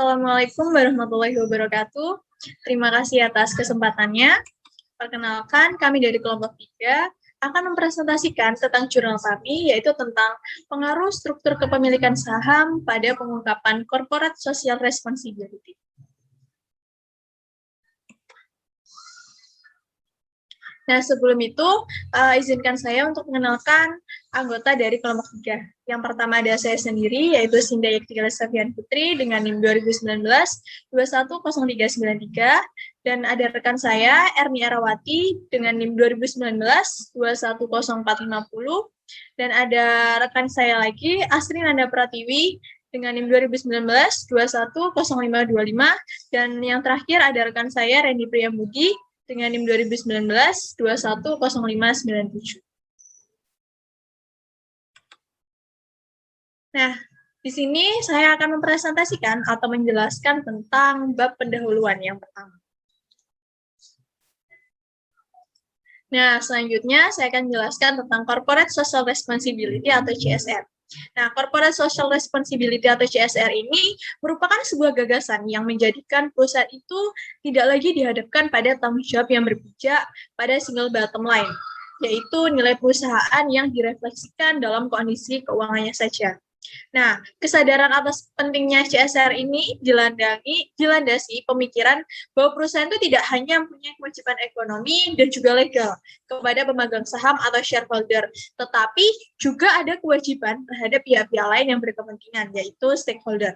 Assalamualaikum warahmatullahi wabarakatuh. Terima kasih atas kesempatannya. Perkenalkan, kami dari kelompok 3 akan mempresentasikan tentang jurnal kami, yaitu tentang pengaruh struktur kepemilikan saham pada pengungkapan corporate social responsibility. Nah, sebelum itu, izinkan saya untuk mengenalkan anggota dari kelompok 3. Yang pertama ada saya sendiri, yaitu Sinda Yektika Safian Putri dengan NIM 2019-210393, dan ada rekan saya, Erni Arawati dengan NIM 2019-210450, dan ada rekan saya lagi, Astri Nanda Pratiwi dengan NIM 2019-210525, dan yang terakhir ada rekan saya, Randy Priyambudi, dengan NIM 2019-210597. Nah, di sini saya akan mempresentasikan atau menjelaskan tentang bab pendahuluan yang pertama. Nah, selanjutnya saya akan menjelaskan tentang Corporate Social Responsibility atau CSR. Nah, Corporate Social Responsibility atau CSR ini merupakan sebuah gagasan yang menjadikan perusahaan itu tidak lagi dihadapkan pada tanggung jawab yang berpijak pada single bottom line, yaitu nilai perusahaan yang direfleksikan dalam kondisi keuangannya saja. Nah, kesadaran atas pentingnya CSR ini dilandasi pemikiran bahwa perusahaan itu tidak hanya mempunyai kewajiban ekonomi dan juga legal kepada pemegang saham atau shareholder, tetapi juga ada kewajiban terhadap pihak-pihak lain yang berkepentingan, yaitu stakeholder.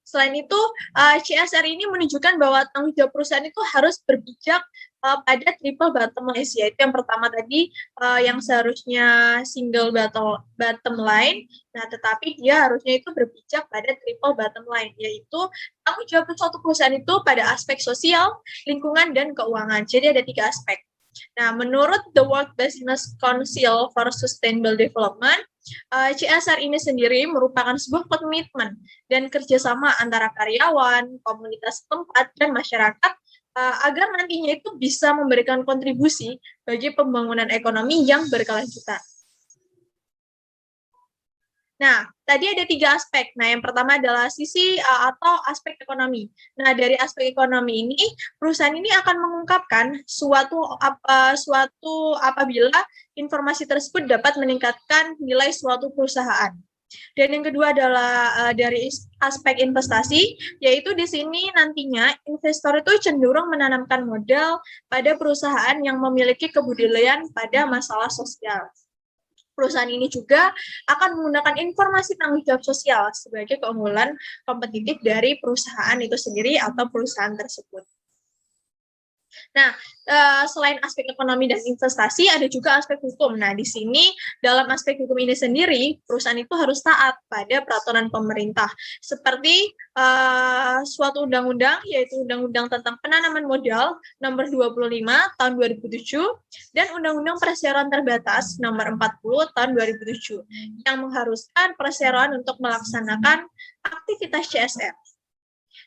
Selain itu, CSR ini menunjukkan bahwa tanggung jawab perusahaan itu harus berpijak pada triple bottom line, yaitu yang pertama tadi yang seharusnya single bottom line, nah tetapi dia harusnya itu berpijak pada triple bottom line, yaitu tanggung jawab suatu perusahaan itu pada aspek sosial, lingkungan, dan keuangan. Jadi ada 3 aspek. Nah, menurut The World Business Council for Sustainable Development, CSR ini sendiri merupakan sebuah komitmen dan kerjasama antara karyawan, komunitas setempat, dan masyarakat agar nantinya itu bisa memberikan kontribusi bagi pembangunan ekonomi yang berkelanjutan. Nah, tadi ada 3 aspek. Nah, yang pertama adalah sisi atau aspek ekonomi. Nah, dari aspek ekonomi ini, perusahaan ini akan mengungkapkan suatu apabila informasi tersebut dapat meningkatkan nilai suatu perusahaan. Dan yang kedua adalah dari aspek investasi, yaitu di sini nantinya investor itu cenderung menanamkan modal pada perusahaan yang memiliki kebudayaan pada masalah sosial. Perusahaan ini juga akan menggunakan informasi tanggung jawab sosial sebagai keunggulan kompetitif dari perusahaan itu sendiri atau perusahaan tersebut. Nah, selain aspek ekonomi dan investasi, ada juga aspek hukum. Nah, di sini dalam aspek hukum ini sendiri, perusahaan itu harus taat pada peraturan pemerintah, seperti suatu undang-undang, yaitu Undang-Undang tentang Penanaman Modal Nomor 25 Tahun 2007 dan Undang-Undang Perseroan Terbatas Nomor 40 Tahun 2007 yang mengharuskan perseroan untuk melaksanakan aktivitas CSR.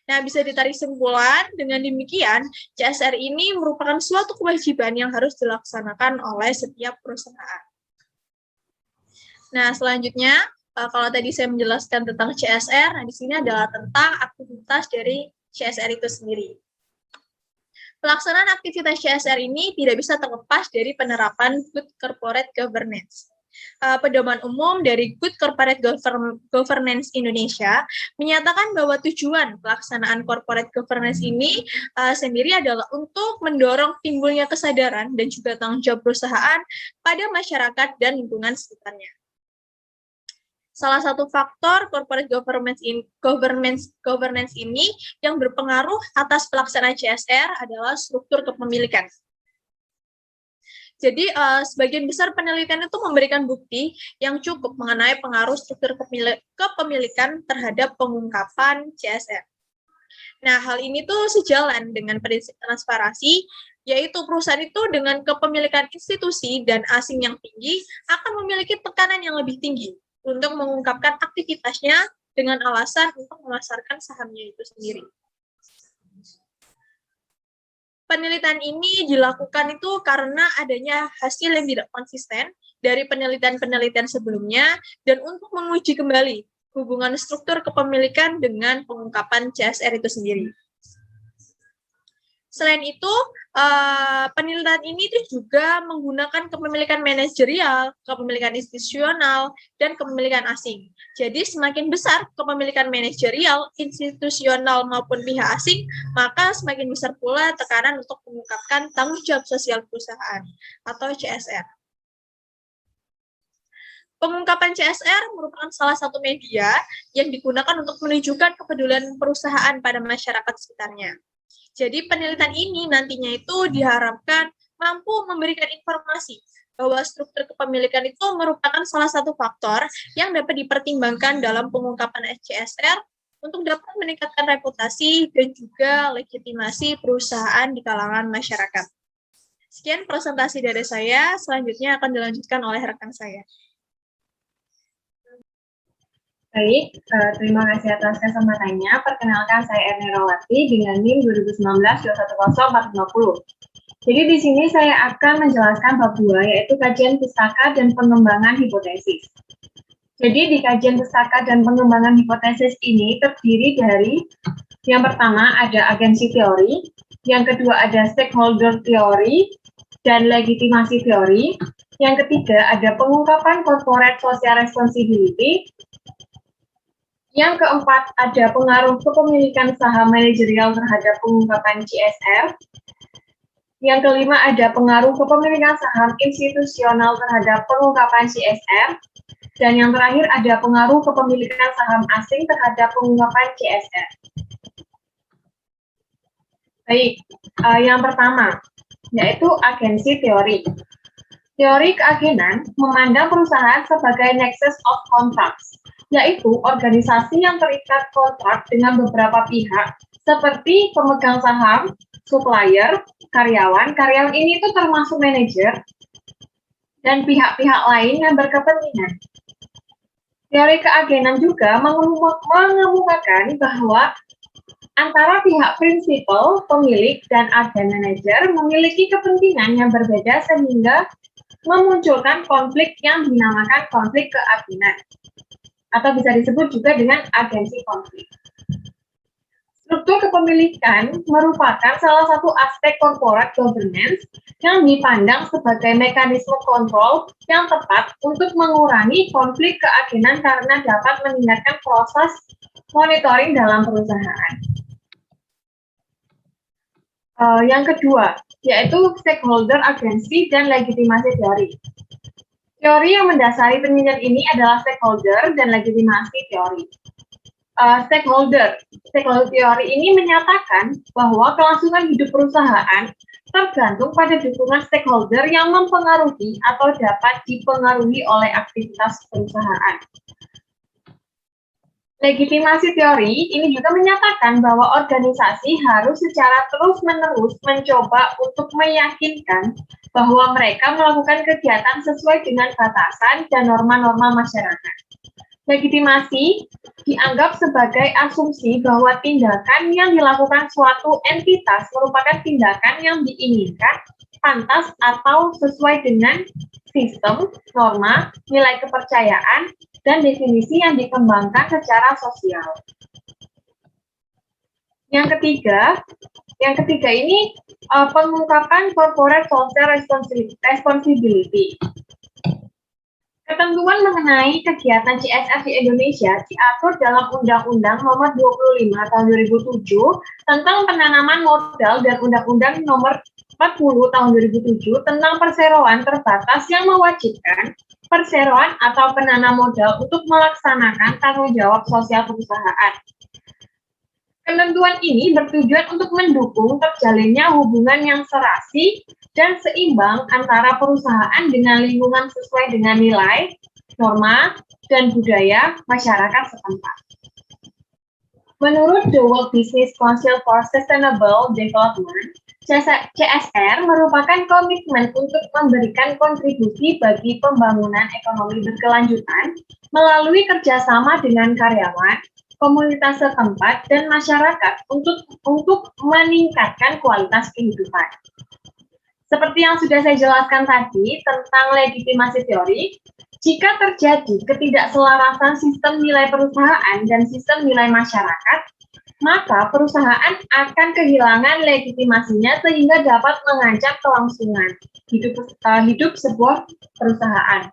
Nah, bisa ditarik kesimpulan dengan demikian, CSR ini merupakan suatu kewajiban yang harus dilaksanakan oleh setiap perusahaan. Nah, selanjutnya, kalau tadi saya menjelaskan tentang CSR, nah di sini adalah tentang aktivitas dari CSR itu sendiri. Pelaksanaan aktivitas CSR ini tidak bisa terlepas dari penerapan Good Corporate Governance. Pedoman umum dari Good Corporate Governance Indonesia menyatakan bahwa tujuan pelaksanaan corporate governance ini sendiri adalah untuk mendorong timbulnya kesadaran dan juga tanggung jawab perusahaan pada masyarakat dan lingkungan sekitarnya. Salah satu faktor corporate governance ini yang berpengaruh atas pelaksanaan CSR adalah struktur kepemilikan. Jadi, sebagian besar penelitian itu memberikan bukti yang cukup mengenai pengaruh struktur kepemilikan terhadap pengungkapan CSR. Nah, hal ini tuh sejalan dengan prinsip transparansi, yaitu perusahaan itu dengan kepemilikan institusi dan asing yang tinggi akan memiliki tekanan yang lebih tinggi untuk mengungkapkan aktivitasnya dengan alasan untuk memasarkan sahamnya itu sendiri. Penelitian ini dilakukan itu karena adanya hasil yang tidak konsisten dari penelitian-penelitian sebelumnya dan untuk menguji kembali hubungan struktur kepemilikan dengan pengungkapan CSR itu sendiri. Selain itu, penelitian ini juga menggunakan kepemilikan manajerial, kepemilikan institusional, dan kepemilikan asing. Jadi semakin besar kepemilikan manajerial, institusional maupun pihak asing, maka semakin besar pula tekanan untuk mengungkapkan tanggung jawab sosial perusahaan atau CSR. Pengungkapan CSR merupakan salah satu media yang digunakan untuk menunjukkan kepedulian perusahaan pada masyarakat sekitarnya. Jadi penelitian ini nantinya itu diharapkan mampu memberikan informasi bahwa struktur kepemilikan itu merupakan salah satu faktor yang dapat dipertimbangkan dalam pengungkapan CSR untuk dapat meningkatkan reputasi dan juga legitimasi perusahaan di kalangan masyarakat. Sekian presentasi dari saya, selanjutnya akan dilanjutkan oleh rekan saya. Baik, terima kasih atas kesempatannya. Perkenalkan, saya Erni Rawati dengan NIM 2019-210450. Jadi di sini saya akan menjelaskan bab 2, yaitu kajian pustaka dan pengembangan hipotesis. Jadi di kajian pustaka dan pengembangan hipotesis ini terdiri dari yang pertama ada agensi teori, yang kedua ada stakeholder teori dan legitimasi teori, yang ketiga ada pengungkapan corporate social responsibility, yang keempat, ada pengaruh kepemilikan saham manajerial terhadap pengungkapan CSR. Yang kelima, ada pengaruh kepemilikan saham institusional terhadap pengungkapan CSR. Dan yang terakhir, ada pengaruh kepemilikan saham asing terhadap pengungkapan CSR. Baik, yang pertama, yaitu agensi teori. Teori keagenan memandang perusahaan sebagai nexus of contracts, yaitu organisasi yang terikat kontrak dengan beberapa pihak, seperti pemegang saham, supplier, karyawan. Karyawan ini itu termasuk manajer, dan pihak-pihak lain yang berkepentingan. Teori keagenan juga mengemukakan bahwa antara pihak prinsipal, pemilik, dan agen manajer memiliki kepentingan yang berbeda sehingga memunculkan konflik yang dinamakan konflik keagenan, atau bisa disebut juga dengan agensi konflik. Struktur kepemilikan merupakan salah satu aspek corporate governance yang dipandang sebagai mekanisme kontrol yang tepat untuk mengurangi konflik keagenan karena dapat meningkatkan proses monitoring dalam perusahaan. Yang kedua, yaitu stakeholder agensi dan legitimasi teori. Teori yang mendasari penelitian ini adalah stakeholder dan legitimasi teori. Stakeholder teori ini menyatakan bahwa kelangsungan hidup perusahaan tergantung pada dukungan stakeholder yang mempengaruhi atau dapat dipengaruhi oleh aktivitas perusahaan. Legitimasi teori ini juga menyatakan bahwa organisasi harus secara terus-menerus mencoba untuk meyakinkan bahwa mereka melakukan kegiatan sesuai dengan batasan dan norma-norma masyarakat. Legitimasi dianggap sebagai asumsi bahwa tindakan yang dilakukan suatu entitas merupakan tindakan yang diinginkan, pantas, atau sesuai dengan sistem, norma, nilai kepercayaan, dan definisi yang dikembangkan secara sosial. Yang ketiga ini pengungkapan corporate social responsibility. Ketentuan mengenai kegiatan CSR di Indonesia diatur dalam Undang-Undang Nomor 25 Tahun 2007 tentang penanaman modal dan Undang-Undang Nomor 40 Tahun 2007 tentang perseroan terbatas yang mewajibkan perseroan atau penanam modal untuk melaksanakan tanggung jawab sosial perusahaan. Ketentuan ini bertujuan untuk mendukung terjalinnya hubungan yang serasi dan seimbang antara perusahaan dengan lingkungan sesuai dengan nilai, norma, dan budaya masyarakat setempat. Menurut the World Business Council for Sustainable Development, CSR merupakan komitmen untuk memberikan kontribusi bagi pembangunan ekonomi berkelanjutan melalui kerjasama dengan karyawan, komunitas setempat, dan masyarakat untuk meningkatkan kualitas kehidupan. Seperti yang sudah saya jelaskan tadi tentang legitimasi teori, Jika terjadi ketidakselarasan sistem nilai perusahaan dan sistem nilai masyarakat, maka perusahaan akan kehilangan legitimasinya sehingga dapat mengancam kelangsungan hidup sebuah perusahaan.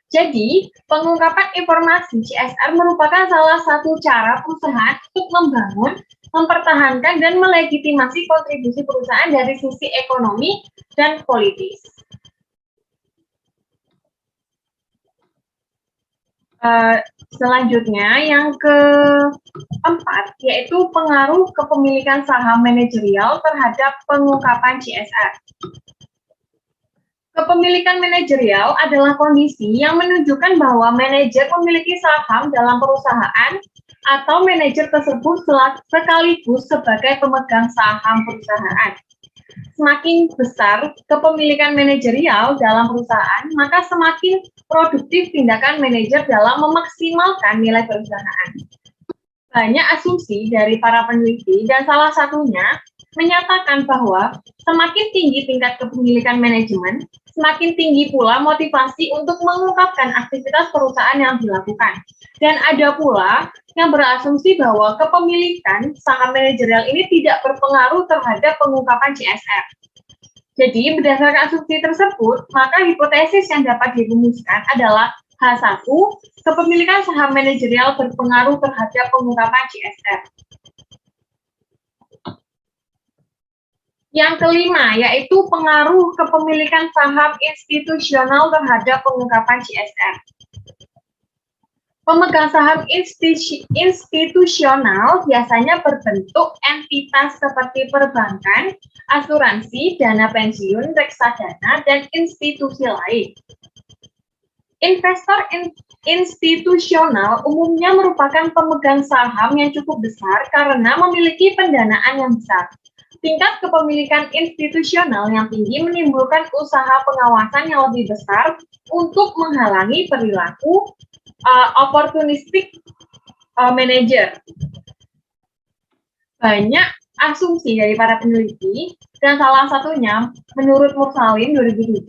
Jadi, pengungkapan informasi CSR merupakan salah satu cara perusahaan untuk membangun, mempertahankan, dan melegitimasi kontribusi perusahaan dari sisi ekonomi dan politis. Selanjutnya, yang keempat, yaitu pengaruh kepemilikan saham manajerial terhadap pengungkapan CSR. Kepemilikan manajerial adalah kondisi yang menunjukkan bahwa manajer memiliki saham dalam perusahaan atau manajer tersebut sekaligus sebagai pemegang saham perusahaan. Semakin besar kepemilikan manajerial dalam perusahaan, maka semakin produktif tindakan manajer dalam memaksimalkan nilai perusahaan. Banyak asumsi dari para peneliti dan salah satunya menyatakan bahwa semakin tinggi tingkat kepemilikan manajemen, semakin tinggi pula motivasi untuk mengungkapkan aktivitas perusahaan yang dilakukan. Dan ada pula yang berasumsi bahwa kepemilikan saham manajerial ini tidak berpengaruh terhadap pengungkapan CSR. Jadi, berdasarkan asumsi tersebut, maka hipotesis yang dapat dirumuskan adalah H1, kepemilikan saham manajerial berpengaruh terhadap pengungkapan CSR. Yang kelima, yaitu pengaruh kepemilikan saham institusional terhadap pengungkapan CSR. Pemegang saham institusional biasanya berbentuk entitas seperti perbankan, asuransi, dana pensiun, reksadana, dan institusi lain. Investor institusional umumnya merupakan pemegang saham yang cukup besar karena memiliki pendanaan yang besar. Tingkat kepemilikan institusional yang tinggi menimbulkan usaha pengawasan yang lebih besar untuk menghalangi perilaku opportunistic manager. Banyak asumsi dari para peneliti, dan salah satunya menurut Mursalim 2007,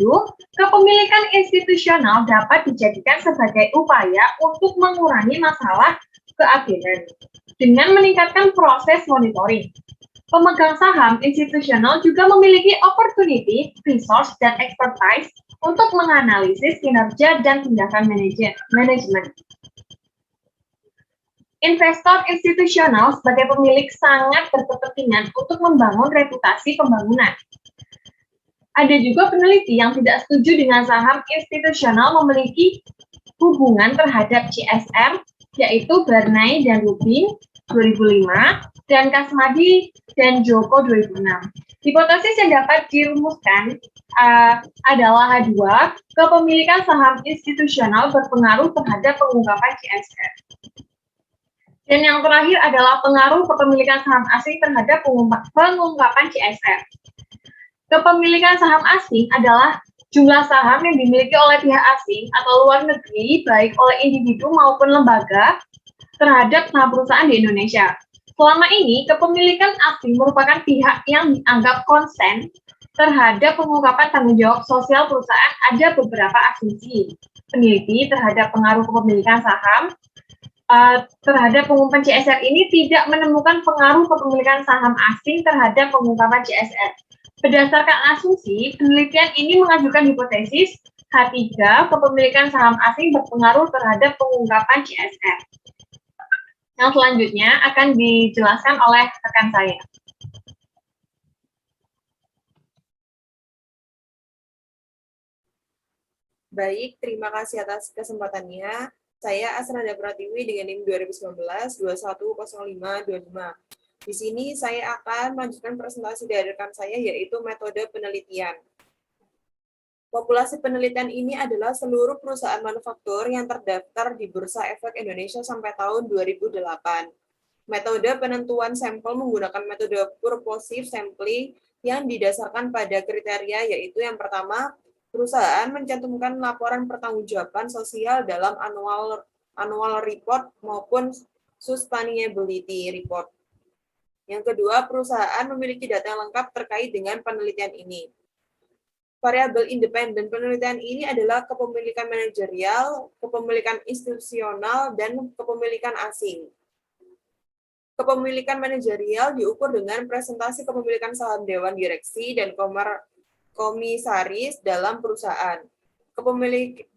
kepemilikan institusional dapat dijadikan sebagai upaya untuk mengurangi masalah keadilan dengan meningkatkan proses monitoring. Pemegang saham institusional juga memiliki opportunity, resource, dan expertise untuk menganalisis kinerja dan tindakan manajemen. Investor institusional sebagai pemilik sangat berkepentingan untuk membangun reputasi pembangunan. Ada juga peneliti yang tidak setuju dengan saham institusional memiliki hubungan terhadap CSR, yaitu Barnay dan Rubin 2005, dan Kasmadi dan Joko 2006. Hipotesis yang dapat dirumuskan adalah H2, kepemilikan saham institusional berpengaruh terhadap pengungkapan CSR. Dan yang terakhir adalah pengaruh kepemilikan saham asing terhadap pengungkapan CSR. Kepemilikan saham asing adalah jumlah saham yang dimiliki oleh pihak asing atau luar negeri, baik oleh individu maupun lembaga, terhadap saham perusahaan di Indonesia. Selama ini, kepemilikan asing merupakan pihak yang dianggap konsen terhadap pengungkapan tanggung jawab sosial perusahaan. Ada beberapa asumsi peneliti terhadap pengaruh kepemilikan saham terhadap pengungkapan CSR ini tidak menemukan pengaruh kepemilikan saham asing terhadap pengungkapan CSR. Berdasarkan asumsi, penelitian ini mengajukan hipotesis H3, kepemilikan saham asing berpengaruh terhadap pengungkapan CSR. Yang selanjutnya akan dijelaskan oleh rekan saya. Baik, terima kasih atas kesempatannya. Saya Asrada Pratiwi dengan NIM 2019-210525. Di sini saya akan melanjutkan presentasi dari rekan saya, yaitu metode penelitian. Populasi penelitian ini adalah seluruh perusahaan manufaktur yang terdaftar di Bursa Efek Indonesia sampai tahun 2008. Metode penentuan sampel menggunakan metode purposive sampling yang didasarkan pada kriteria, yaitu yang pertama, perusahaan mencantumkan laporan pertanggungjawaban sosial dalam annual report maupun sustainability report. Yang kedua, perusahaan memiliki data yang lengkap terkait dengan penelitian ini. Variabel independen penelitian ini adalah kepemilikan manajerial, kepemilikan institusional, dan kepemilikan asing. Kepemilikan manajerial diukur dengan presentasi kepemilikan saham dewan direksi dan komisaris dalam perusahaan.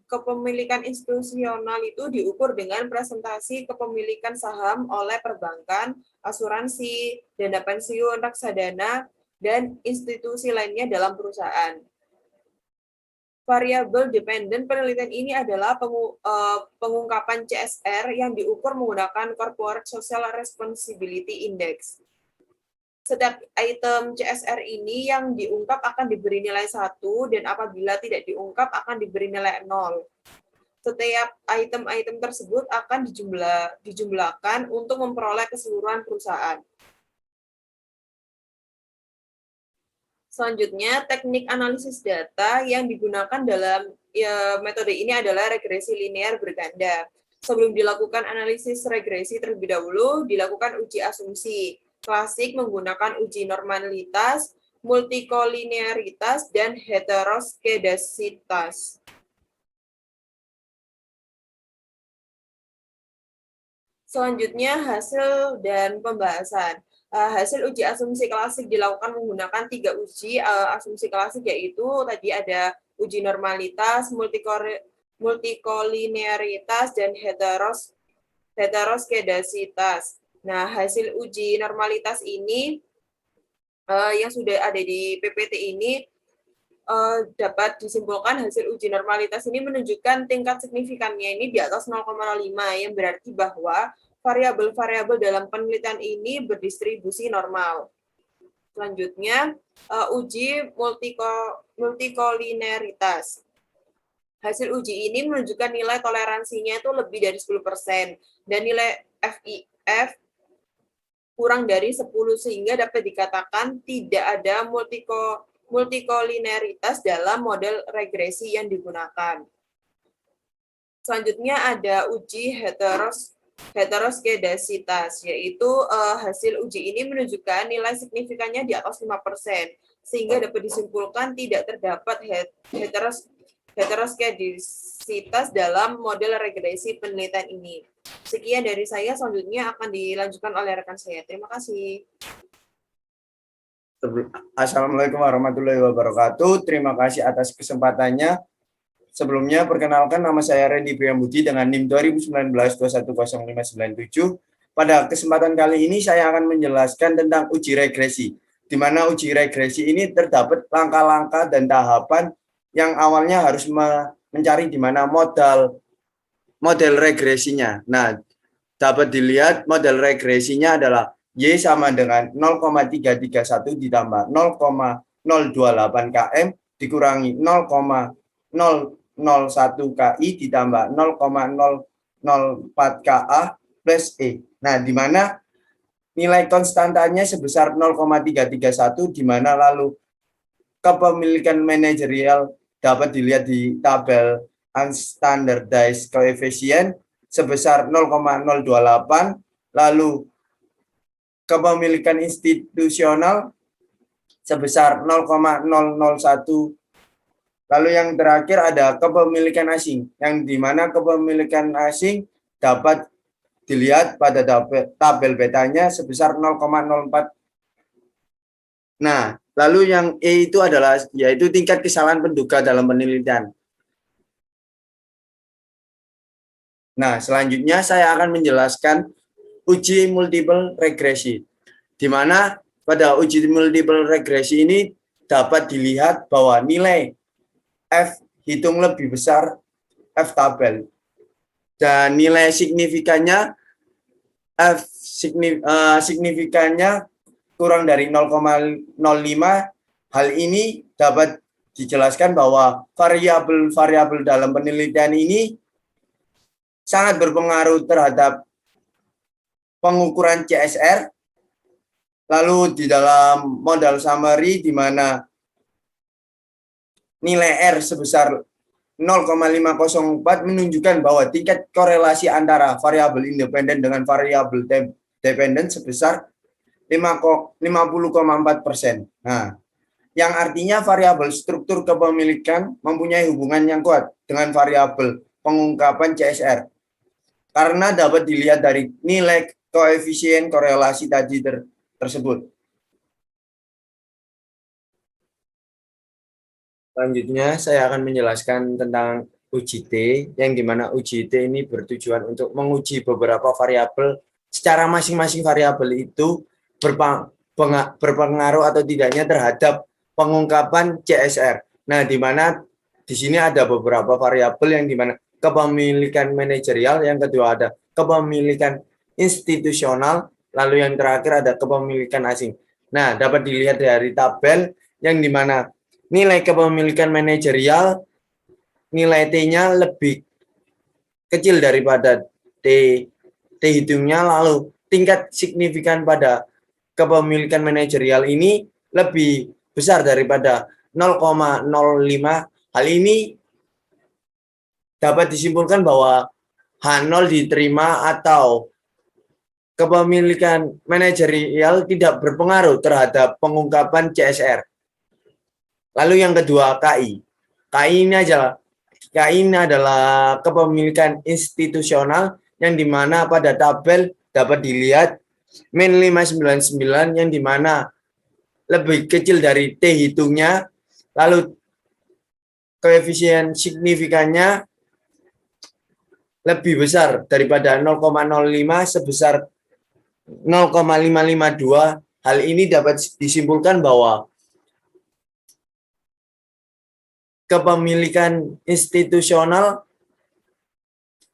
Kepemilikan institusional itu diukur dengan presentasi kepemilikan saham oleh perbankan, asuransi, dana pensiun, reksadana, dan institusi lainnya dalam perusahaan. Variabel dependen penelitian ini adalah pengungkapan CSR yang diukur menggunakan Corporate Social Responsibility Index. Setiap item CSR ini yang diungkap akan diberi nilai 1 dan apabila tidak diungkap akan diberi nilai 0. Setiap item-item tersebut akan dijumlahkan untuk memperoleh keseluruhan perusahaan. Selanjutnya, teknik analisis data yang digunakan dalam metode ini adalah regresi linear berganda. Sebelum dilakukan analisis regresi terlebih dahulu, dilakukan uji asumsi. Klasik menggunakan uji normalitas, multikolinearitas, dan heteroskedasitas. Selanjutnya, hasil dan pembahasan. Hasil uji asumsi klasik dilakukan menggunakan 3 uji asumsi klasik, yaitu tadi ada uji normalitas, multikolinearitas, dan heteroskedasitas. Nah, hasil uji normalitas ini yang sudah ada di PPT ini dapat disimpulkan hasil uji normalitas ini menunjukkan tingkat signifikannya ini di atas 0,05, yang berarti bahwa variabel-variabel dalam penelitian ini berdistribusi normal. Selanjutnya, uji multikolinearitas. Hasil uji ini menunjukkan nilai toleransinya itu lebih dari 10% dan nilai FIF kurang dari 10 sehingga dapat dikatakan tidak ada multikolinearitas dalam model regresi yang digunakan. Selanjutnya ada uji heteroskedasitas, yaitu hasil uji ini menunjukkan nilai signifikannya di atas 5%, sehingga dapat disimpulkan tidak terdapat heteroskedasitas dalam model regresi penelitian ini. Sekian dari saya, selanjutnya akan dilanjutkan oleh rekan saya. Terima kasih. Assalamualaikum warahmatullahi wabarakatuh. Terima kasih atas kesempatannya. Sebelumnya, perkenalkan nama saya Randy Priyambudi dengan NIM 2019-210597. Pada kesempatan kali ini, saya akan menjelaskan tentang uji regresi, di mana uji regresi ini terdapat langkah-langkah dan tahapan yang awalnya harus mencari di mana model regresinya. Nah, dapat dilihat model regresinya adalah Y sama dengan 0,331 ditambah 0,028 km dikurangi 0,001 KI ditambah 0,004 KA plus E. Nah, di mana nilai konstantanya sebesar 0,331, di mana lalu kepemilikan manajerial dapat dilihat di tabel unstandardized coefficient sebesar 0,028, lalu kepemilikan institusional sebesar 0,001. Lalu yang terakhir ada kepemilikan asing, yang di mana kepemilikan asing dapat dilihat pada tabel betanya sebesar 0,04. Nah, lalu yang E itu adalah yaitu tingkat kesalahan penduga dalam penelitian. Nah, selanjutnya saya akan menjelaskan uji multiple regresi, di mana pada uji multiple regresi ini dapat dilihat bahwa nilai F hitung lebih besar F tabel, dan nilai signifikannya signifikannya kurang dari 0,05. Hal ini dapat dijelaskan bahwa variabel-variabel dalam penelitian ini sangat berpengaruh terhadap pengukuran CSR. Lalu di dalam modal summary, di mana nilai R sebesar 0,504 menunjukkan bahwa tingkat korelasi antara variabel independen dengan variabel dependen sebesar 50,4%. Nah, yang artinya variabel struktur kepemilikan mempunyai hubungan yang kuat dengan variabel pengungkapan CSR. Karena dapat dilihat dari nilai koefisien korelasi tadi tersebut. Selanjutnya, saya akan menjelaskan tentang UJT, yang dimana UJT ini bertujuan untuk menguji beberapa variabel secara masing-masing variabel itu berpengaruh atau tidaknya terhadap pengungkapan CSR. Nah, di mana di sini ada beberapa variabel yang dimana kepemilikan manajerial, yang kedua ada kepemilikan institusional, lalu yang terakhir ada kepemilikan asing. Nah, dapat dilihat dari tabel yang dimana nilai kepemilikan manajerial, nilai T-nya lebih kecil daripada T hitungnya, lalu tingkat signifikan pada kepemilikan manajerial ini lebih besar daripada 0,05. Hal ini dapat disimpulkan bahwa H0 diterima atau kepemilikan manajerial tidak berpengaruh terhadap pengungkapan CSR. Lalu yang kedua, KI. KI ini adalah kepemilikan institusional yang dimana pada tabel dapat dilihat min 599 yang dimana lebih kecil dari T hitungnya, lalu koefisien signifikannya lebih besar daripada 0,05 sebesar 0,552. Hal ini dapat disimpulkan bahwa kepemilikan institusional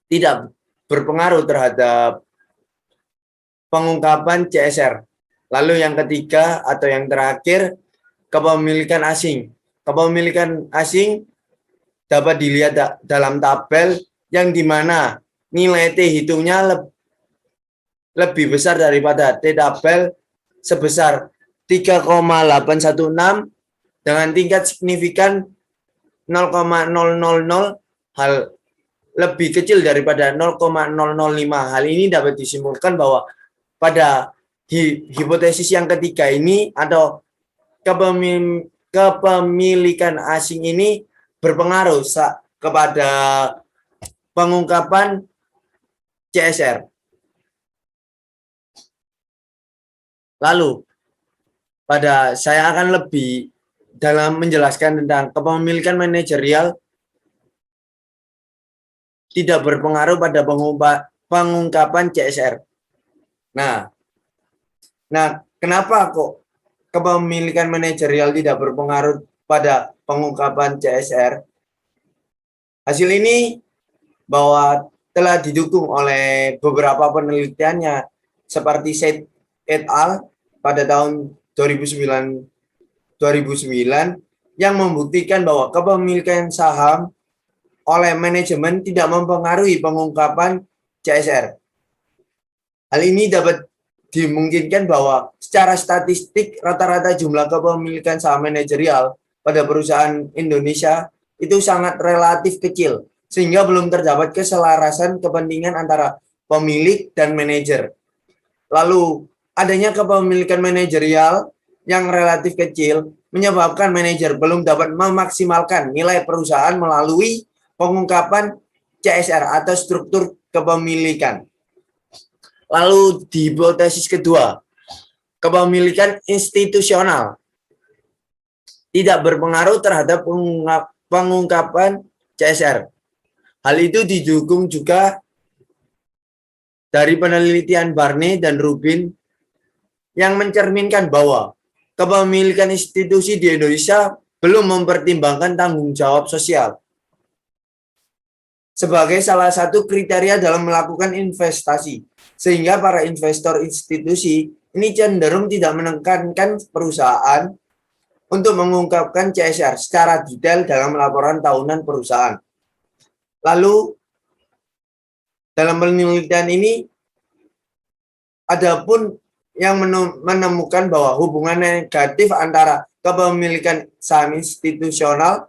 tidak berpengaruh terhadap pengungkapan CSR. Lalu yang ketiga atau yang terakhir, kepemilikan asing. Kepemilikan asing dapat dilihat dalam tabel yang dimana nilai T hitungnya lebih besar daripada T tabel sebesar 3,816 dengan tingkat signifikan 0,000, hal lebih kecil daripada 0,005. Hal ini dapat disimpulkan bahwa pada hipotesis yang ketiga ini atau kepemilikan asing ini berpengaruh kepada pengungkapan CSR. Lalu, saya akan lebih dalam menjelaskan tentang kepemilikan manajerial tidak berpengaruh pada pengungkapan CSR. Nah, kenapa kok kepemilikan manajerial tidak berpengaruh pada pengungkapan CSR? Hasil ini bahwa telah didukung oleh beberapa penelitiannya seperti Said et al. Pada tahun 2009 yang membuktikan bahwa kepemilikan saham oleh manajemen tidak mempengaruhi pengungkapan CSR. Hal ini dapat dimungkinkan bahwa secara statistik rata-rata jumlah kepemilikan saham manajerial pada perusahaan Indonesia itu sangat relatif kecil, sehingga belum terdapat keselarasan kepentingan antara pemilik dan manajer. Lalu, adanya kepemilikan manajerial yang relatif kecil menyebabkan manajer belum dapat memaksimalkan nilai perusahaan melalui pengungkapan CSR atau struktur kepemilikan. Lalu di hipotesis kedua, kepemilikan institusional tidak berpengaruh terhadap pengungkapan CSR. Hal itu didukung juga dari penelitian Barney dan Rubin yang mencerminkan bahwa kepemilikan institusi di Indonesia belum mempertimbangkan tanggung jawab sosial sebagai salah satu kriteria dalam melakukan investasi, sehingga para investor institusi ini cenderung tidak menekankan perusahaan untuk mengungkapkan CSR secara detail dalam laporan tahunan perusahaan. Lalu, dalam penelitian ini, adapun yang menemukan bahwa hubungan negatif antara kepemilikan saham institusional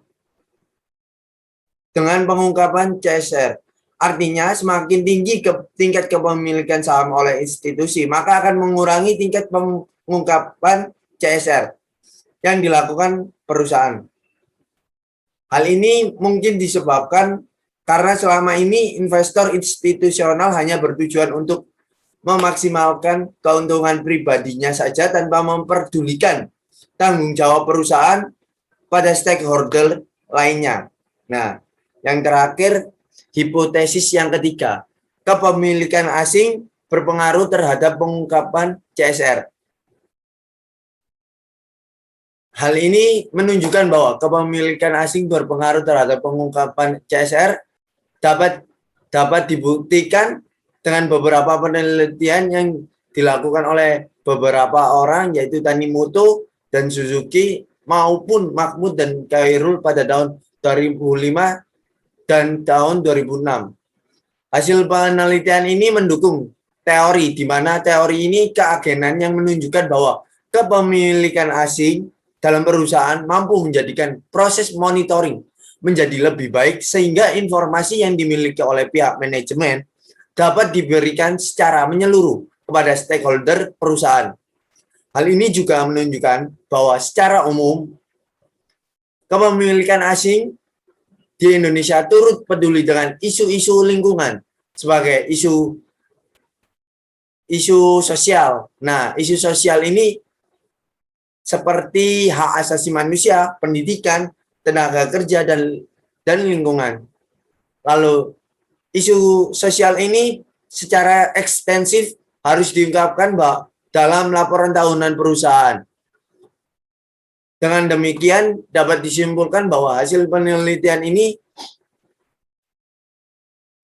dengan pengungkapan CSR. Artinya, semakin tinggi tingkat kepemilikan saham oleh institusi, maka akan mengurangi tingkat pengungkapan CSR. yang dilakukan perusahaan. Hal ini mungkin disebabkan karena selama ini investor institusional hanya bertujuan untuk memaksimalkan keuntungan pribadinya saja tanpa memperdulikan tanggung jawab perusahaan pada stakeholder lainnya. Nah, yang terakhir, hipotesis yang ketiga, kepemilikan asing berpengaruh terhadap pengungkapan CSR. Hal ini menunjukkan bahwa kepemilikan asing berpengaruh terhadap pengungkapan CSR dapat dibuktikan dengan beberapa penelitian yang dilakukan oleh beberapa orang, yaitu Tanimoto dan Suzuki maupun Mahmud dan Khairul pada tahun 2005 dan tahun 2006. Hasil penelitian ini mendukung teori, di mana teori ini keagenan yang menunjukkan bahwa kepemilikan asing dalam perusahaan mampu menjadikan proses monitoring menjadi lebih baik sehingga informasi yang dimiliki oleh pihak manajemen dapat diberikan secara menyeluruh kepada stakeholder perusahaan. Hal ini juga menunjukkan bahwa secara umum kepemilikan asing di Indonesia turut peduli dengan isu-isu lingkungan sebagai isu sosial. Nah, isu sosial ini seperti hak asasi manusia, pendidikan, tenaga kerja, dan lingkungan. Lalu, isu sosial ini secara ekstensif harus diungkapkan dalam laporan tahunan perusahaan. Dengan demikian, dapat disimpulkan bahwa hasil penelitian ini,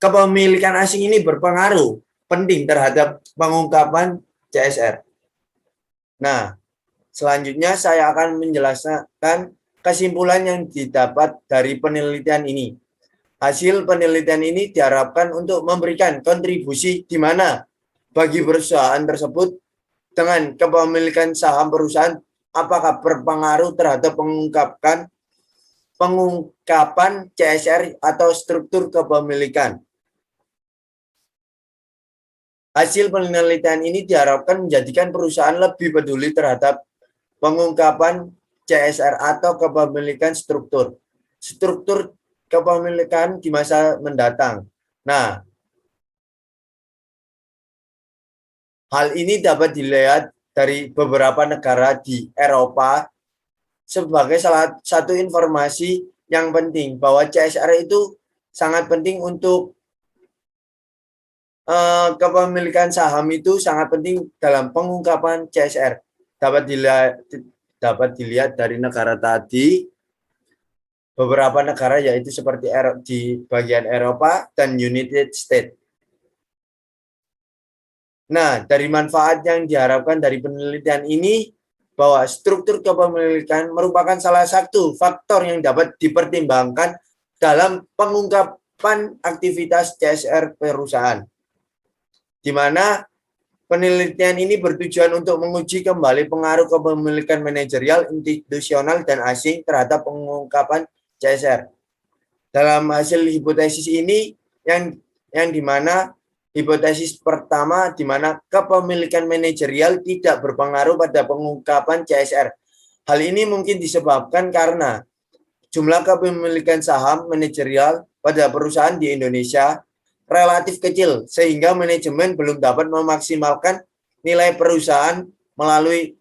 kepemilikan asing ini berpengaruh penting terhadap pengungkapan CSR. Nah, selanjutnya saya akan menjelaskan kesimpulan yang didapat dari penelitian ini. Hasil penelitian ini diharapkan untuk memberikan kontribusi di mana bagi perusahaan tersebut dengan kepemilikan saham perusahaan apakah berpengaruh terhadap pengungkapan CSR atau struktur kepemilikan. Hasil penelitian ini diharapkan menjadikan perusahaan lebih peduli terhadap pengungkapan CSR atau kepemilikan struktur kepemilikan di masa mendatang. Nah, hal ini dapat dilihat dari beberapa negara di Eropa sebagai salah satu informasi yang penting bahwa CSR itu sangat penting untuk kepemilikan saham itu sangat penting dalam pengungkapan CSR. Dapat dilihat dari negara tadi, beberapa negara yaitu seperti di bagian Eropa dan United States. Nah, dari manfaat yang diharapkan dari penelitian ini, bahwa struktur kepemilikan merupakan salah satu faktor yang dapat dipertimbangkan dalam pengungkapan aktivitas CSR perusahaan, di mana penelitian ini bertujuan untuk menguji kembali pengaruh kepemilikan manajerial, institusional, dan asing terhadap pengungkapan CSR. Dalam hasil hipotesis ini, yang dimana hipotesis pertama di mana kepemilikan manajerial tidak berpengaruh pada pengungkapan CSR. Hal ini mungkin disebabkan karena jumlah kepemilikan saham manajerial pada perusahaan di Indonesia relatif kecil, sehingga manajemen belum dapat memaksimalkan nilai perusahaan melalui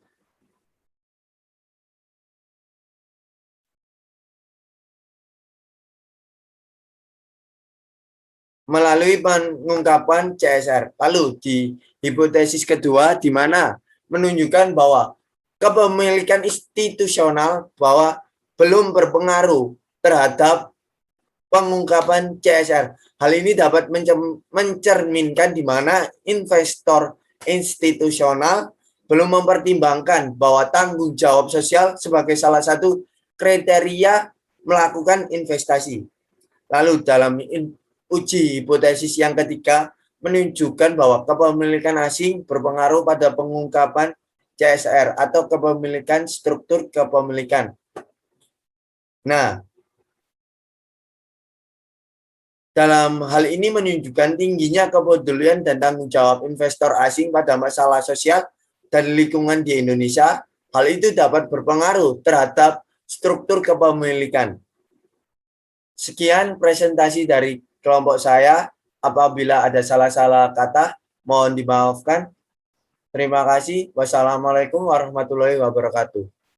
pengungkapan CSR. Lalu di hipotesis kedua di mana menunjukkan bahwa kepemilikan institusional bahwa belum berpengaruh terhadap pengungkapan CSR. Hal ini dapat mencerminkan di mana investor institusional belum mempertimbangkan bahwa tanggung jawab sosial sebagai salah satu kriteria melakukan investasi. Lalu dalam uji hipotesis yang ketiga menunjukkan bahwa kepemilikan asing berpengaruh pada pengungkapan CSR atau kepemilikan struktur kepemilikan. Nah, dalam hal ini menunjukkan tingginya kepedulian dan tanggung jawab investor asing pada masalah sosial dan lingkungan di Indonesia Hal itu dapat berpengaruh terhadap struktur kepemilikan. Sekian presentasi dari kelompok saya. Apabila ada salah-salah kata, mohon dimaafkan. Terima kasih. Wassalamualaikum warahmatullahi wabarakatuh.